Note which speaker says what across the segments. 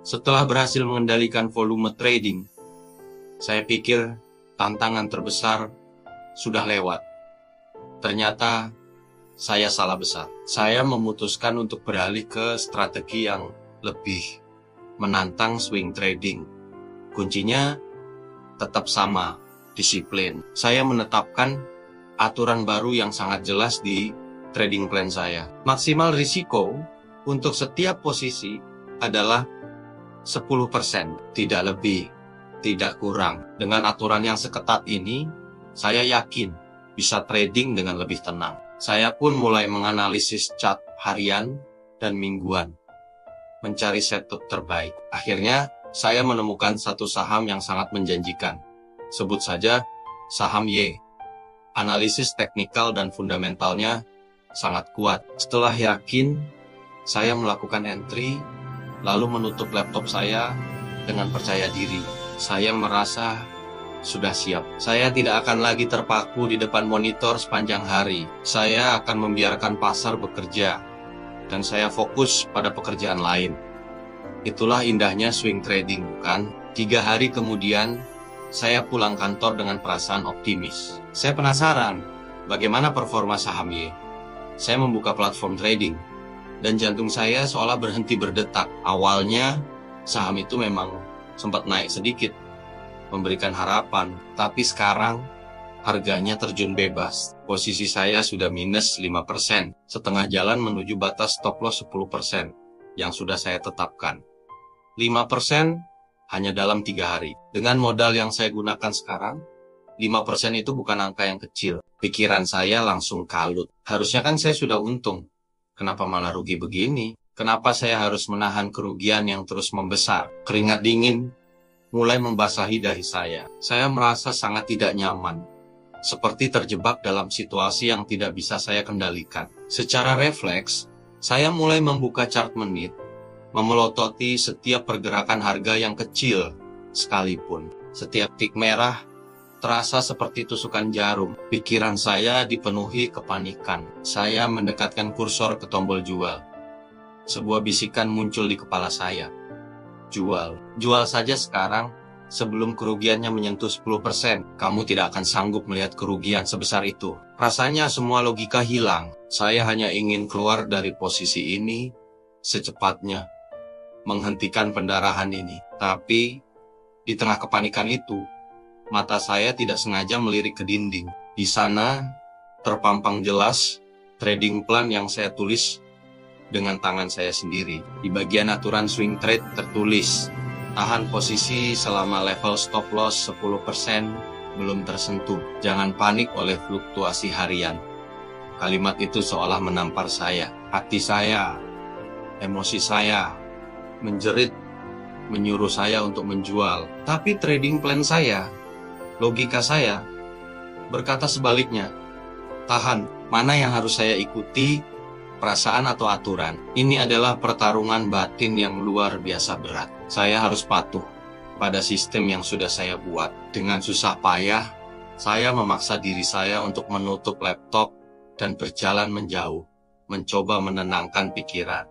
Speaker 1: Setelah berhasil mengendalikan volume trading, saya pikir tantangan terbesar sudah lewat. Ternyata saya salah besar. Saya memutuskan untuk beralih ke strategi yang lebih menantang swing trading. Kuncinya tetap sama, disiplin. Saya menetapkan aturan baru yang sangat jelas di trading plan saya. Maksimal risiko untuk setiap posisi adalah 10%, tidak lebih, tidak kurang. Dengan aturan yang seketat ini, saya yakin bisa trading dengan lebih tenang. Saya pun mulai menganalisis chart harian dan mingguan, mencari setup terbaik. Akhirnya, saya menemukan satu saham yang sangat menjanjikan. Sebut saja saham Y. Analisis teknikal dan fundamentalnya sangat kuat. Setelah yakin, saya melakukan entry, lalu menutup laptop saya dengan percaya diri. Saya merasa sudah siap. Saya tidak akan lagi terpaku di depan monitor sepanjang hari. Saya akan membiarkan pasar bekerja, dan saya fokus pada pekerjaan lain. Itulah indahnya swing trading, bukan? 3 hari kemudian, saya pulang kantor dengan perasaan optimis. Saya penasaran, bagaimana performa saham Y. Saya membuka platform trading, dan jantung saya seolah berhenti berdetak. Awalnya, saham itu memang sempat naik sedikit, memberikan harapan, tapi sekarang harganya terjun bebas. Posisi saya sudah minus 5%, setengah jalan menuju batas stop loss 10% yang sudah saya tetapkan. 5% hanya dalam 3 hari. Dengan modal yang saya gunakan sekarang, 5% itu bukan angka yang kecil. Pikiran saya langsung kalut. Harusnya kan saya sudah untung. Kenapa malah rugi begini? Kenapa saya harus menahan kerugian yang terus membesar? Keringat dingin mulai membasahi dahi saya. Saya merasa sangat tidak nyaman, seperti terjebak dalam situasi yang tidak bisa saya kendalikan. Secara refleks, saya mulai membuka chart menit, memelototi setiap pergerakan harga yang kecil sekalipun. Setiap tik merah terasa seperti tusukan jarum. Pikiran saya dipenuhi kepanikan. Saya mendekatkan kursor ke tombol jual. Sebuah bisikan muncul di kepala saya. Jual saja sekarang sebelum kerugiannya menyentuh 10%. Kamu tidak akan sanggup melihat kerugian sebesar itu. Rasanya semua logika hilang. Saya hanya ingin keluar dari posisi ini secepatnya, menghentikan pendarahan ini. Tapi di tengah kepanikan itu, mata saya tidak sengaja melirik ke dinding. Di sana terpampang jelas trading plan yang saya tulis dengan tangan saya sendiri. Di bagian aturan swing trade tertulis, tahan posisi selama level stop loss 10% belum tersentuh. Jangan panik oleh fluktuasi harian. Kalimat itu seolah menampar saya. Hati saya, emosi saya menjerit, menyuruh saya untuk menjual. Tapi trading plan saya, logika saya berkata sebaliknya. Tahan, mana yang harus saya ikuti, perasaan atau aturan? Ini adalah pertarungan batin yang luar biasa berat. Saya harus patuh pada sistem yang sudah saya buat. Dengan susah payah, saya memaksa diri saya untuk menutup laptop dan berjalan menjauh, mencoba menenangkan pikiran.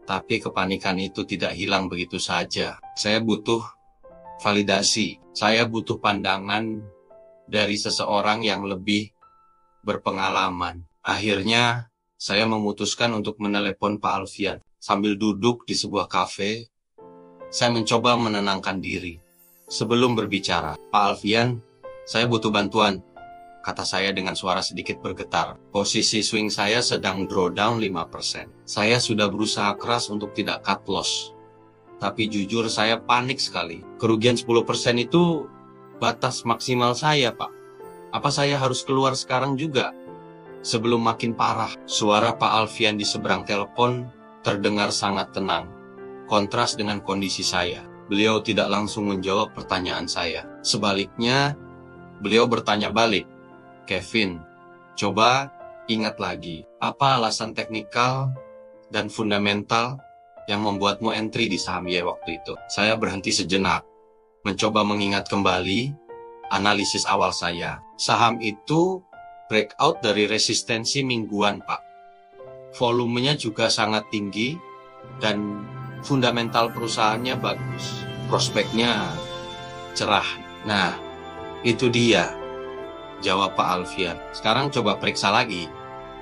Speaker 1: Tapi kepanikan itu tidak hilang begitu saja. Saya butuh validasi. Saya butuh pandangan dari seseorang yang lebih berpengalaman. Akhirnya, saya memutuskan untuk menelepon Pak Alfian. Sambil duduk di sebuah kafe, saya mencoba menenangkan diri. Sebelum berbicara, Pak Alfian, saya butuh bantuan, kata saya dengan suara sedikit bergetar. Posisi swing saya sedang drawdown 5%. Saya sudah berusaha keras untuk tidak cut loss. Tapi jujur saya panik sekali. Kerugian 10% itu batas maksimal saya, Pak. Apa saya harus keluar sekarang juga? Sebelum makin parah, suara Pak Alfian di seberang telepon terdengar sangat tenang. Kontras dengan kondisi saya. Beliau tidak langsung menjawab pertanyaan saya. Sebaliknya, beliau bertanya balik. Kevin, coba ingat lagi, apa alasan teknikal dan fundamental yang membuatmu entry di saham Y waktu itu? Saya berhenti sejenak, mencoba mengingat kembali analisis awal saya. Saham itu breakout dari resistensi mingguan, Pak. Volumenya juga sangat tinggi dan fundamental perusahaannya bagus, prospeknya cerah. Nah, itu dia, jawab Pak Alfian. Sekarang coba periksa lagi,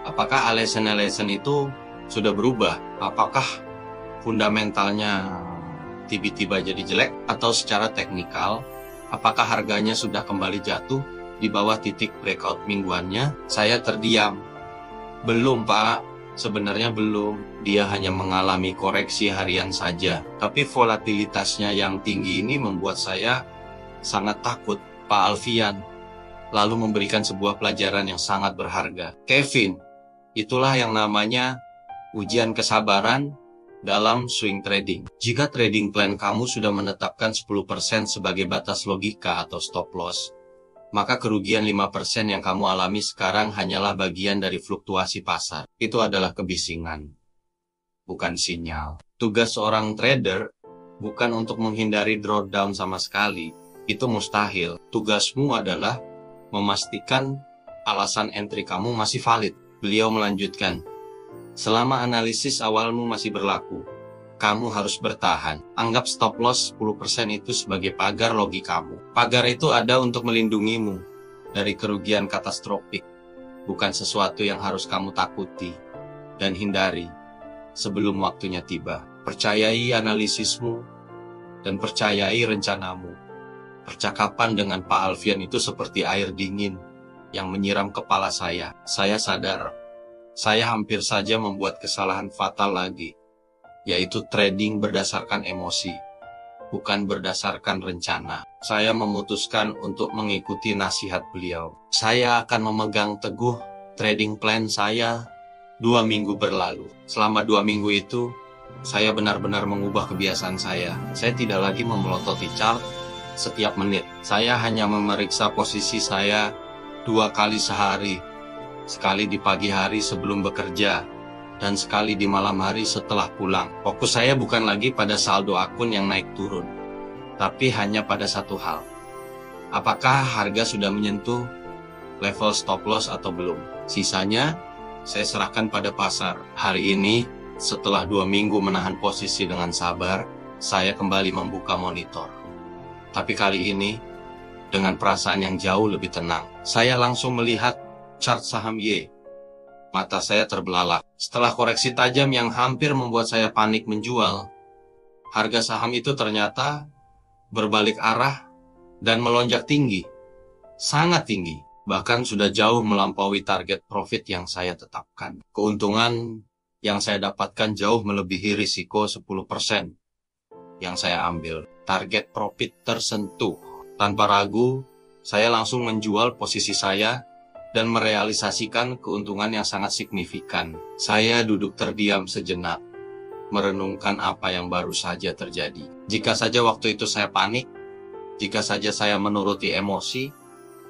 Speaker 1: apakah alasan-alasan itu sudah berubah? Apakah fundamentalnya tiba-tiba jadi jelek, atau secara teknikal, apakah harganya sudah kembali jatuh di bawah titik breakout mingguannya? Saya terdiam. Belum, Pak. Sebenarnya belum. Dia hanya mengalami koreksi harian saja. Tapi volatilitasnya yang tinggi ini membuat saya sangat takut. Pak Alfian lalu memberikan sebuah pelajaran yang sangat berharga. Kevin, itulah yang namanya ujian kesabaran dalam swing trading. Jika trading plan kamu sudah menetapkan 10% sebagai batas logika atau stop loss, maka kerugian 5% yang kamu alami sekarang hanyalah bagian dari fluktuasi pasar. Itu adalah kebisingan, bukan sinyal. Tugas seorang trader bukan untuk menghindari drawdown sama sekali. Itu mustahil. Tugasmu adalah memastikan alasan entry kamu masih valid. Beliau melanjutkan, selama analisis awalmu masih berlaku, kamu harus bertahan. Anggap stop loss 10% itu sebagai pagar logikamu. Pagar itu ada untuk melindungimu dari kerugian katastrofik, bukan sesuatu yang harus kamu takuti dan hindari sebelum waktunya tiba. Percayai analisismu dan percayai rencanamu. Percakapan dengan Pak Alfian itu seperti air dingin yang menyiram kepala saya. Saya sadar saya hampir saja membuat kesalahan fatal lagi, yaitu trading berdasarkan emosi, bukan berdasarkan rencana. Saya memutuskan untuk mengikuti nasihat beliau. Saya akan memegang teguh trading plan saya 2 minggu berlalu. Selama 2 minggu itu, saya benar-benar mengubah kebiasaan saya. Saya tidak lagi memelototi chart setiap menit. Saya hanya memeriksa posisi saya 2 kali sehari. Sekali di pagi hari sebelum bekerja, dan sekali di malam hari setelah pulang. Fokus saya bukan lagi pada saldo akun yang naik turun, tapi hanya pada satu hal. Apakah harga sudah menyentuh level stop loss atau belum? Sisanya, saya serahkan pada pasar. Hari ini, setelah 2 minggu menahan posisi dengan sabar, saya kembali membuka monitor. Tapi kali ini, dengan perasaan yang jauh lebih tenang. Saya langsung melihat chart saham Y. Mata saya terbelalak. Setelah koreksi tajam yang hampir membuat saya panik menjual, harga saham itu ternyata berbalik arah dan melonjak tinggi. Sangat tinggi. Bahkan sudah jauh melampaui target profit yang saya tetapkan. Keuntungan yang saya dapatkan jauh melebihi risiko 10% yang saya ambil. Target profit tersentuh. Tanpa ragu, saya langsung menjual posisi saya dan merealisasikan keuntungan yang sangat signifikan. Saya duduk terdiam sejenak, merenungkan apa yang baru saja terjadi. Jika saja waktu itu saya panik, jika saja saya menuruti emosi,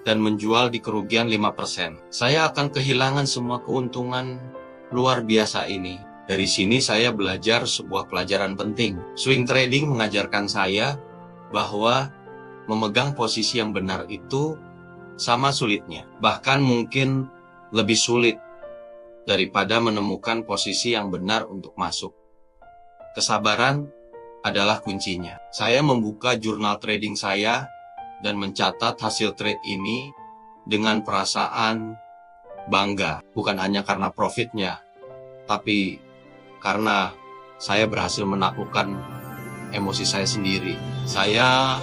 Speaker 1: dan menjual di kerugian 5%, saya akan kehilangan semua keuntungan luar biasa ini. Dari sini saya belajar sebuah pelajaran penting. Swing trading mengajarkan saya bahwa memegang posisi yang benar itu sama sulitnya, bahkan mungkin lebih sulit daripada menemukan posisi yang benar untuk masuk. Kesabaran adalah kuncinya. Saya membuka jurnal trading saya dan mencatat hasil trade ini dengan perasaan bangga, bukan hanya karena profitnya, tapi karena saya berhasil menaklukkan emosi saya sendiri. Saya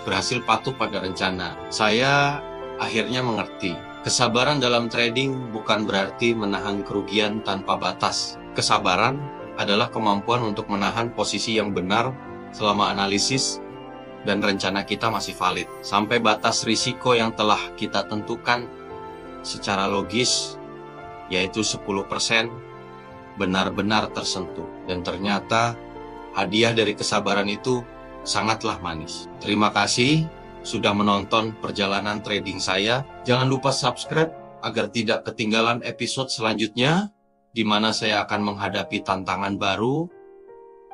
Speaker 1: berhasil patuh pada rencana. Saya akhirnya mengerti, kesabaran dalam trading bukan berarti menahan kerugian tanpa batas. Kesabaran adalah kemampuan untuk menahan posisi yang benar selama analisis dan rencana kita masih valid, sampai batas risiko yang telah kita tentukan secara logis, yaitu 10%, benar-benar tersentuh. Dan ternyata hadiah dari kesabaran itu sangatlah manis. Terima kasih sudah menonton perjalanan trading saya. Jangan lupa subscribe agar tidak ketinggalan episode selanjutnya, di mana saya akan menghadapi tantangan baru,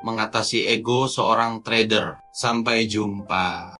Speaker 1: mengatasi ego seorang trader. Sampai jumpa.